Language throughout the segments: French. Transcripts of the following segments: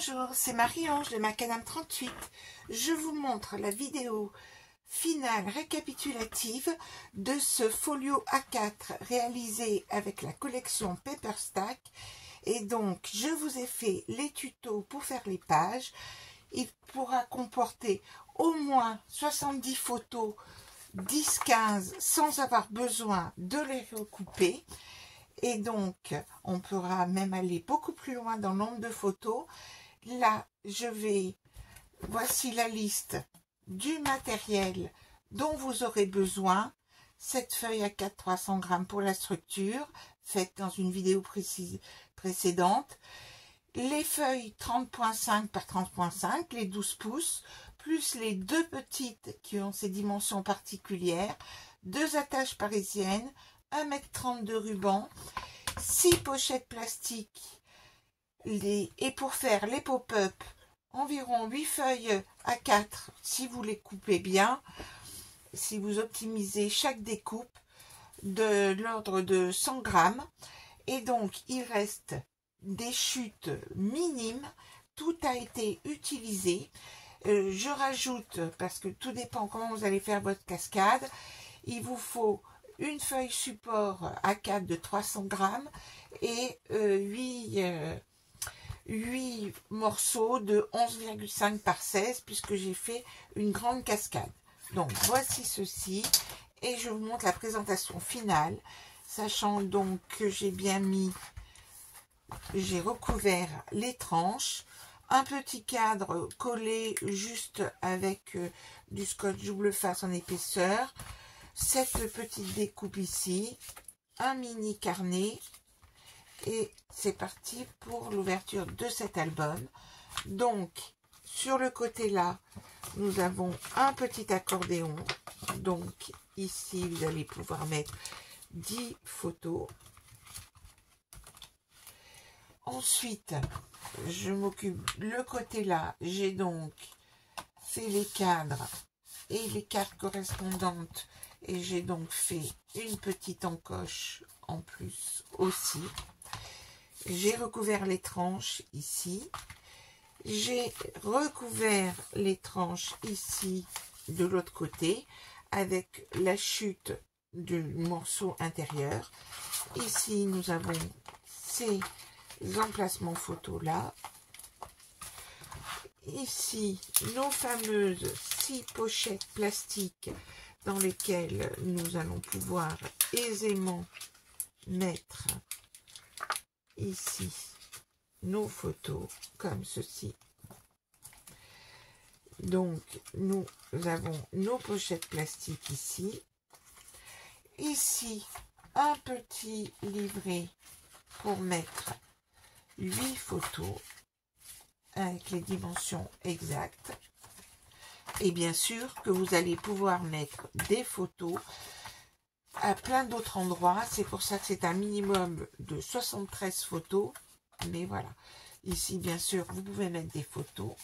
Bonjour, c'est Marie-Ange de Macadam 38. Je vous montre la vidéo finale récapitulative de ce folio A4 réalisé avec la collection Paperstack. Et donc, je vous ai fait les tutos pour faire les pages. Il pourra comporter au moins 70 photos, 10-15, sans avoir besoin de les recouper. Et donc, on pourra même aller beaucoup plus loin dans le nombre de photos. Là, voici la liste du matériel dont vous aurez besoin. Cette feuille A4 300 grammes pour la structure, faite dans une vidéo précédente. Les feuilles 30.5 par 30.5, les 12 pouces, plus les deux petites qui ont ces dimensions particulières, 2 attaches parisiennes, 1,30 m de ruban, 6 pochettes plastiques, et pour faire les pop-up, environ 8 feuilles A4 si vous les coupez bien, si vous optimisez chaque découpe de l'ordre de 100 grammes. Et donc, il reste des chutes minimes, tout a été utilisé. Je rajoute, parce que tout dépend comment vous allez faire votre cascade, il vous faut une feuille support A4 de 300 grammes et 8 morceaux de 11,5 par 16 puisque j'ai fait une grande cascade. Donc voici ceci et je vous montre la présentation finale, sachant donc que j'ai recouvert les tranches, un petit cadre collé juste avec du scotch double face en épaisseur, cette petite découpe ici, un mini carnet, et c'est parti pour l'ouverture de cet album. Donc sur le côté là, nous avons un petit accordéon, donc ici vous allez pouvoir mettre 10 photos. Ensuite, je m'occupe, le côté là, j'ai donc fait les cadres et les cartes correspondantes. Et j'ai donc fait une petite encoche en plus aussi. J'ai recouvert les tranches ici. J'ai recouvert les tranches ici de l'autre côté avec la chute du morceau intérieur. Ici, nous avons ces emplacements photos là. Ici, nos fameuses 6 pochettes plastiques dans lesquelles nous allons pouvoir aisément mettre ici nos photos comme ceci. Donc nous avons nos pochettes plastiques ici. Ici un petit livret pour mettre 8 photos avec les dimensions exactes. Et bien sûr que vous allez pouvoir mettre des photos à plein d'autres endroits. C'est pour ça que c'est un minimum de 73 photos. Mais voilà. Ici, bien sûr, vous pouvez mettre des photos.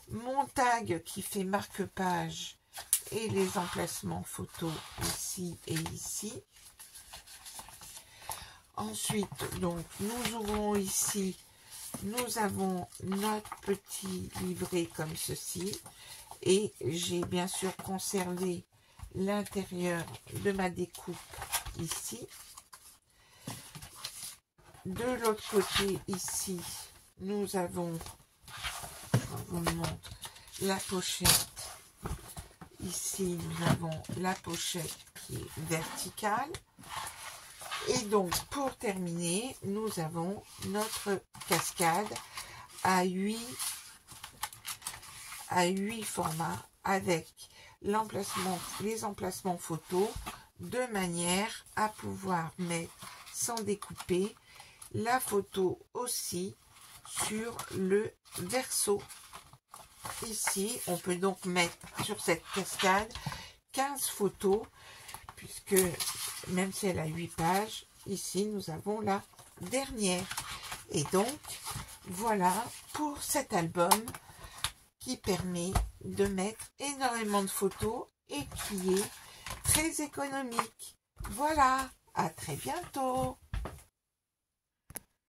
Mon tag qui fait marque-page et les emplacements photos ici et ici. Ensuite, donc, nous ouvrons ici. Nous avons notre petit livret comme ceci. Et j'ai bien sûr conservé l'intérieur de ma découpe ici. De l'autre côté ici, nous avons, je vous montre, la pochette. Ici, nous avons la pochette qui est verticale. Et donc, pour terminer, nous avons notre cascade à 8 formats avec les emplacements photos de manière à pouvoir mettre sans découper la photo aussi sur le verso. Ici, on peut donc mettre sur cette cascade 15 photos puisque même si elle a 8 pages, ici nous avons la dernière. Et donc, voilà pour cet album qui permet de mettre énormément de photos et qui est très économique. Voilà, à très bientôt.